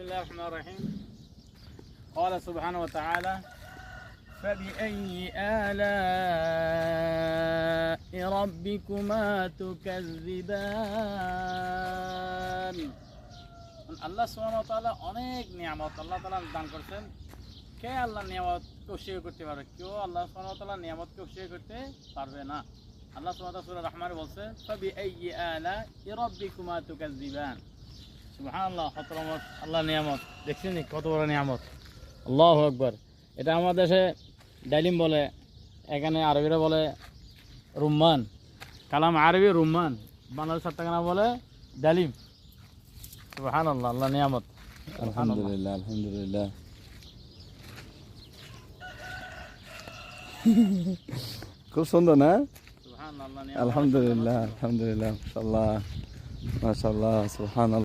الله الرحمن الرحيم. قال سبحانه وتعالى: فبأي آلاء ربكما تكذبان. আল্লাহ সুবহানাহু ওয়া তাআলা অনেক নিয়ামত আল্লাহ তাআলা দান করেছেন। কে আল্লাহ নিয়ামতকে অস্বীকার করতে পারবে? কেউ আল্লাহ সুবহানাহু ওয়া তাআলা নিয়ামতকে অস্বীকার করতে পারবে না। আল্লাহ সুবহানাহু ওয়া তাআলা সূরা রহমানে বলছে, ফাবিআইয়ি আলা'i রাব্বিকুমা তুকাজ্জিবান। সুবহানাল্লাহ, কত রহমত, আল্লাহ নিয়ামত দেখছেন কত বড় নিয়ামত। আল্লাহু আকবার। এটা আমাদের দেশে ডালিম বলে, এখানে আরবিরা বলে রুম্মান। কালাম আরবি রুম্মান, বাংলাদেশ চট্টগ্রাম বলে ডালিম। সুবহানাল্লাহ, আল্লাহ নিয়ামত। আলহামদুলিল্লাহ, আলহামদুলিল্লাহ। খুব সুন্দর না? সুবহানাল্লাহ, আলহামদুলিল্লাহ, আলহামদুলিল্লাহ, মাশাআল্লাহ, মাশাআল্লাহ, সুবহানাল্লাহ।